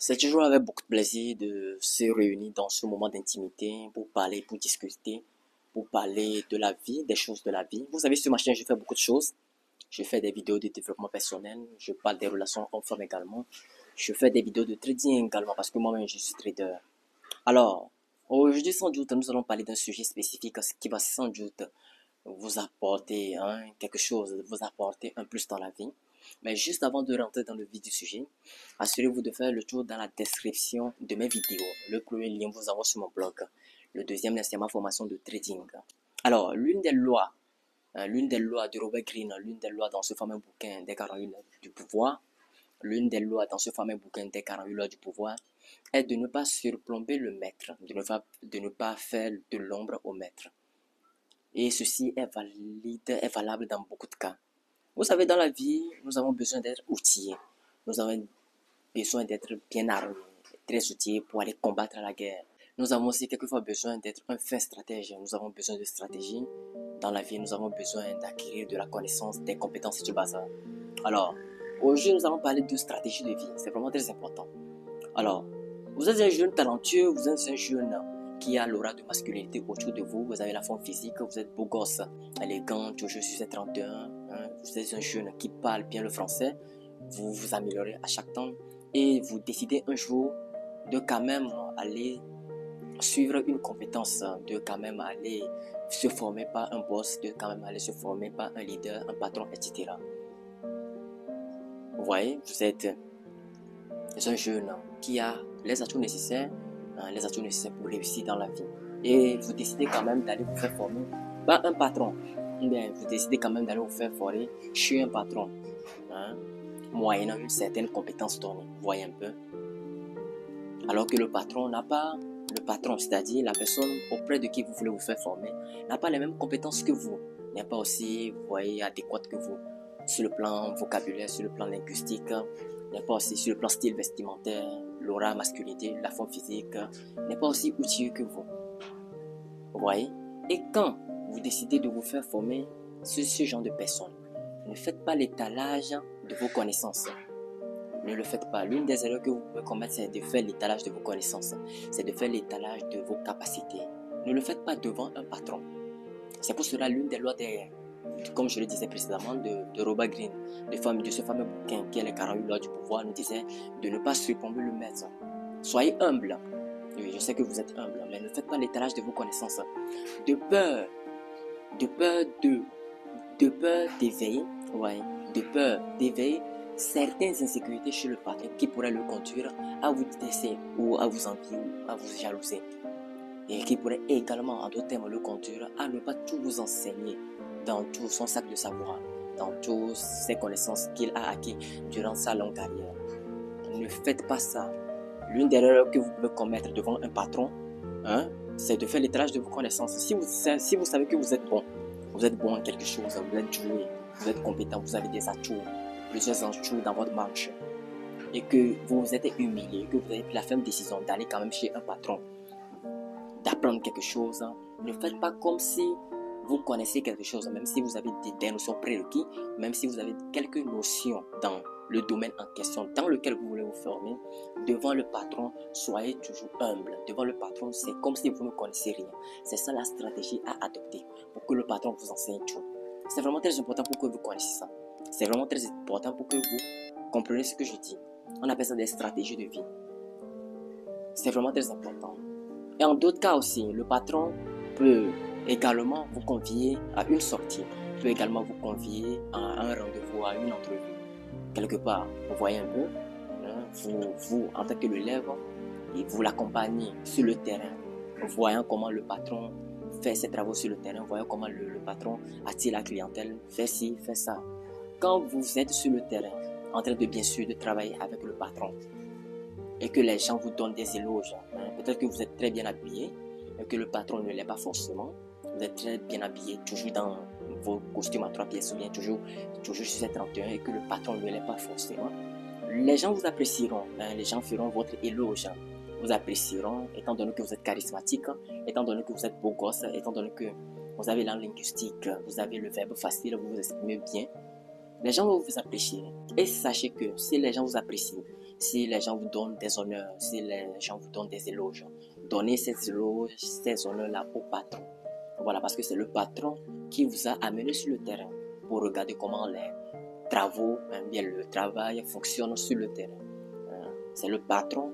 C'est toujours avec beaucoup de plaisir de se réunir dans ce moment d'intimité pour parler, pour discuter, pour parler de la vie, des choses de la vie. Vous savez, sur ma chaîne, je fais beaucoup de choses. Je fais des vidéos de développement personnel, je parle des relations hommes-femmes également. Je fais des vidéos de trading également parce que moi-même, je suis trader. Alors, aujourd'hui, sans doute, nous allons parler d'un sujet spécifique qui va sans doute vous apporter quelque chose, vous apporter un plus dans la vie. Mais juste avant de rentrer dans le vif du sujet, assurez-vous de faire le tour dans la description de mes vidéos. Le premier lien vous envoie sur mon blog. Le deuxième lien, c'est ma formation de trading. Alors, l'une des lois de Robert Greene, l'une des lois dans ce fameux bouquin des 48 lois du pouvoir, l'une des lois dans ce fameux bouquin des 48 lois du pouvoir est de ne pas surplomber le maître, de ne pas faire de l'ombre au maître. Et ceci est valable dans beaucoup de cas. Vous savez, dans la vie, nous avons besoin d'être outillés. Nous avons besoin d'être bien armés, très outillés pour aller combattre la guerre. Nous avons aussi quelquefois besoin d'être un fin stratège. Nous avons besoin de stratégie. Dans la vie, nous avons besoin d'acquérir de la connaissance, des compétences et du bazar. Alors, aujourd'hui, nous allons parler de stratégie de vie. C'est vraiment très important. Alors, vous êtes un jeune talentueux, vous êtes un jeune qui a l'aura de masculinité autour de vous, vous avez la forme physique, vous êtes beau gosse, élégant, toujours sur 31, vous êtes un jeune qui parle bien le français, vous vous améliorez à chaque temps et vous décidez un jour de quand même aller suivre une compétence, de quand même aller se former par un boss, de quand même aller se former par un leader, un patron, etc. Vous voyez, vous êtes un jeune qui a les atouts nécessaires pour réussir dans la vie. Et vous décidez quand même d'aller vous faire former par un patron. Bien, vous décidez quand même d'aller vous faire former chez un patron, moyennant une certaine compétence donnée. Vous voyez un peu. Alors que le patron n'a pas, c'est-à-dire la personne auprès de qui vous voulez vous faire former, n'a pas les mêmes compétences que vous, n'est pas aussi, vous voyez, adéquate que vous, sur le plan vocabulaire, sur le plan linguistique, n'est pas aussi sur le plan style vestimentaire, l'aura, masculinité, la forme physique, n'est pas aussi outilleux que vous. Vous voyez? Et quand vous décidez de vous faire former sur ce genre de personnes, ne faites pas l'étalage de vos connaissances. Ne le faites pas. L'une des erreurs que vous pouvez commettre, c'est de faire l'étalage de vos connaissances. C'est de faire l'étalage de vos capacités. Ne le faites pas devant un patron. C'est pour cela l'une des lois comme je le disais précédemment, de Robert Greene, de ce fameux bouquin qui est les 48 lois du pouvoir, nous disait de ne pas surplomber le maître. Soyez humble. Oui, je sais que vous êtes humble, mais ne faites pas l'étalage de vos connaissances. De peur d'éveiller, de peur d'éveiller certaines insécurités chez le patron qui pourraient le conduire à vous détester ou à vous envier ou à vous jalouser. Et qui pourrait également, en d'autres termes, le conduire à ne pas tout vous enseigner dans tout son sac de savoir, dans toutes ses connaissances qu'il a acquis durant sa longue carrière. Ne faites pas ça. L'une des erreurs que vous pouvez commettre devant un patron, c'est de faire l'étalage de vos connaissances. Si vous savez que vous êtes bon en quelque chose, vous êtes doué, vous êtes compétent, vous avez des atouts, plusieurs atouts dans votre marche, et que vous vous êtes humilié, que vous avez pris la ferme décision d'aller quand même chez un patron, d'apprendre quelque chose, ne faites pas comme si vous connaissez quelque chose, même si vous avez des notions prérequises, même si vous avez quelques notions dans le domaine en question dans lequel vous voulez vous former, devant le patron, soyez toujours humble. Devant le patron, c'est comme si vous ne connaissez rien. C'est ça la stratégie à adopter pour que le patron vous enseigne tout. C'est vraiment très important pour que vous connaissiez ça. C'est vraiment très important pour que vous compreniez ce que je dis. On appelle ça des stratégies de vie. C'est vraiment très important. Et en d'autres cas aussi, le patron peut également vous convier à une sortie, peut également vous convier à un rendez-vous, à une entrevue. Quelque part, vous voyez un peu, vous en tant que l'élève, et vous l'accompagnez sur le terrain, voyant comment le patron fait ses travaux sur le terrain, voyant comment le patron attire la clientèle, fait ci, fait ça. Quand vous êtes sur le terrain, en train de bien sûr de travailler avec le patron, et que les gens vous donnent des éloges, peut-être que vous êtes très bien habillé, et que le patron ne l'est pas forcément, vous êtes très bien habillé, toujours dans vos costumes à 3 pièces ou bien toujours sur cette 31 et que le patron ne l'est pas forcément, les gens vous apprécieront, les gens feront votre éloge, vous apprécieront étant donné que vous êtes charismatique, étant donné que vous êtes beau gosse, étant donné que vous avez la linguistique, vous avez le verbe facile, vous vous exprimez bien. Les gens vont vous apprécier. Et sachez que si les gens vous apprécient, si les gens vous donnent des honneurs, si les gens vous donnent des éloges, donnez ces éloges, ces honneurs-là au patron. Voilà, parce que c'est le patron qui vous a amené sur le terrain pour regarder comment les travaux, bien le travail fonctionne sur le terrain. C'est le patron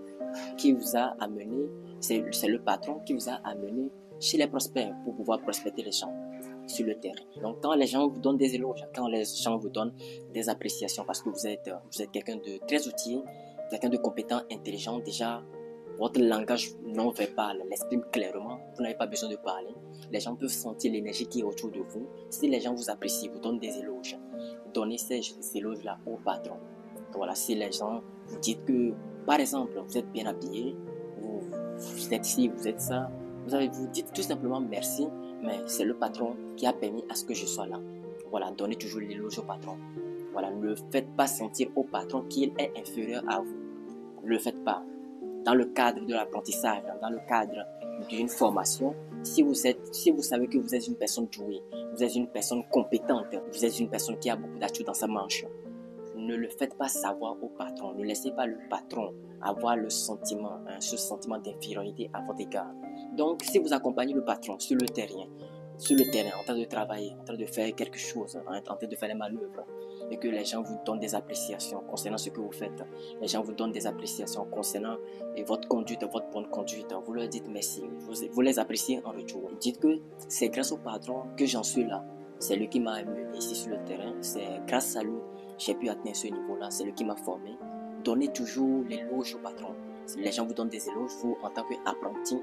qui vous a amené, c'est le patron qui vous a amené chez les prospects pour pouvoir prospecter les gens sur le terrain. Donc quand les gens vous donnent des éloges, quand les gens vous donnent des appréciations parce que vous êtes quelqu'un de très outillé, quelqu'un de compétent, intelligent, déjà votre langage non verbal l'exprime clairement, vous n'avez pas besoin de parler. Les gens peuvent sentir l'énergie qui est autour de vous. Si les gens vous apprécient, vous donnent des éloges, donnez ces éloges-là au patron. Voilà, si les gens vous disent que, par exemple, vous êtes bien habillé, vous êtes ci, vous êtes ça, vous dites tout simplement merci, mais c'est le patron qui a permis à ce que je sois là. Voilà, donnez toujours l'éloge au patron. Voilà, ne faites pas sentir au patron qu'il est inférieur à vous. Ne le faites pas. Dans le cadre de l'apprentissage, dans le cadre d'une formation, si vous savez que vous êtes une personne douée, vous êtes une personne compétente, vous êtes une personne qui a beaucoup d'atouts dans sa manche, ne le faites pas savoir au patron. Ne laissez pas le patron avoir le sentiment, ce sentiment d'infériorité à votre égard. Donc, si vous accompagnez le patron sur le terrain, en train de travailler, en train de faire quelque chose, en train de faire des manœuvres, et que les gens vous donnent des appréciations concernant ce que vous faites, les gens vous donnent des appréciations concernant votre conduite, votre bonne conduite, vous leur dites merci, vous les appréciez en retour. Dites que c'est grâce au patron que j'en suis là. C'est lui qui m'a amené ici sur le terrain, c'est grâce à lui j'ai pu atteindre ce niveau-là, c'est lui qui m'a formé. Donnez toujours l'éloge au patron. Si les gens vous donnent des éloges, vous, en tant qu'apprenti,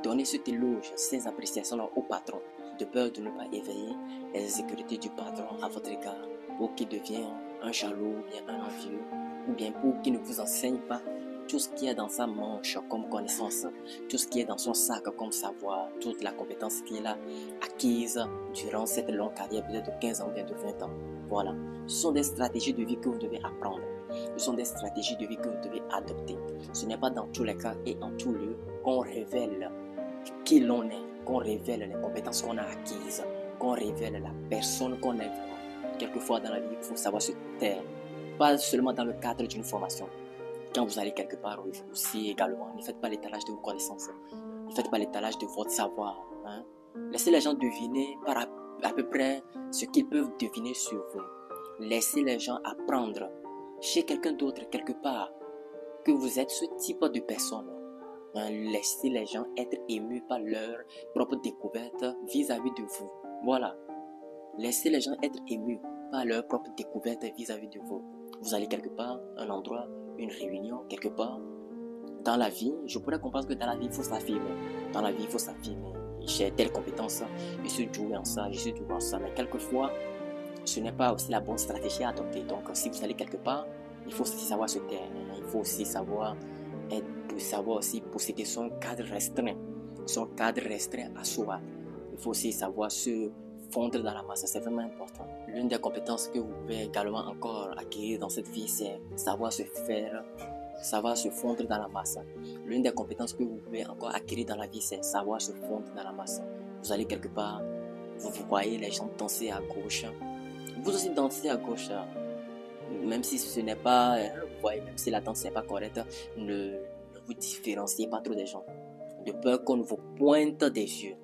donnez cet éloge, ces appréciations-là au patron, de peur de ne pas éveiller les insécurités du patron à votre égard, pour qu'il devienne un jaloux, ou bien un envieux, ou bien pour qu'il ne vous enseigne pas tout ce qui est dans sa manche comme connaissance, tout ce qui est dans son sac comme savoir, toute la compétence qu'il a acquise durant cette longue carrière, peut-être de 15 ans, bien de 20 ans. Voilà. Ce sont des stratégies de vie que vous devez apprendre. Ce sont des stratégies de vie que vous devez adopter. Ce n'est pas dans tous les cas et en tout lieu qu'on révèle qui l'on est, qu'on révèle les compétences qu'on a acquises, qu'on révèle la personne qu'on est vraiment. Quelquefois dans la vie, il faut savoir se taire. Pas seulement dans le cadre d'une formation. Quand vous allez quelque part aussi également, ne faites pas l'étalage de vos connaissances. Ne faites pas l'étalage de votre savoir. Laissez les gens deviner par à peu près ce qu'ils peuvent deviner sur vous. Laissez les gens apprendre chez quelqu'un d'autre quelque part que vous êtes ce type de personne. Laissez les gens être émus par leur propre découverte vis-à-vis de vous. Voilà. Laissez les gens être émus par leur propre découverte vis-à-vis de vous. Vous allez quelque part, un endroit, une réunion, quelque part. Dans la vie, je pourrais comprendre que dans la vie, il faut s'affirmer. Dans la vie, il faut s'affirmer. J'ai telle compétence, je suis doué en ça, je suis doué en ça. Mais quelquefois, ce n'est pas aussi la bonne stratégie à adopter. Donc, si vous allez quelque part, il faut aussi savoir se taire. Il faut aussi savoir aussi posséder son cadre restreint à soi. Il faut aussi savoir se fondre dans la masse. C'est vraiment important. L'une des compétences que vous pouvez également encore acquérir dans cette vie, c'est savoir se fondre dans la masse. L'une des compétences que vous pouvez encore acquérir dans la vie, c'est savoir se fondre dans la masse. Vous allez quelque part, vous voyez les gens danser à gauche. Vous aussi dansez à gauche. Même si ce n'est pas, vous voyez, même si la danse n'est pas correcte, ne vous différenciez pas trop des gens. De peur qu'on vous pointe des yeux,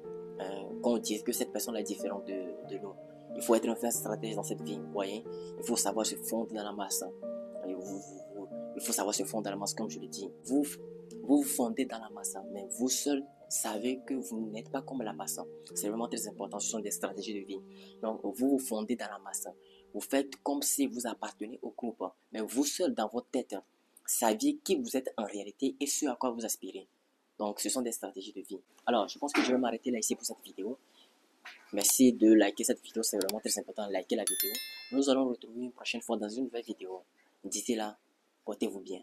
qu'on dise que cette personne est différente de nous. Il faut être un fin stratège dans cette vie, vous voyez. Il faut savoir se fondre dans la masse. Il faut savoir se fondre dans la masse, comme je le dis. Vous vous fondez dans la masse, mais vous seul savez que vous n'êtes pas comme la masse. C'est vraiment très important, ce sont des stratégies de vie. Donc, vous vous fondez dans la masse. Vous faites comme si vous appartenez au groupe, mais vous seul dans votre tête, saviez qui vous êtes en réalité et ce à quoi vous aspirez. Donc, ce sont des stratégies de vie. Alors, je pense que je vais m'arrêter là ici pour cette vidéo. Merci de liker cette vidéo, c'est vraiment très important de liker la vidéo. Nous allons retrouver une prochaine fois dans une nouvelle vidéo. D'ici là, portez-vous bien.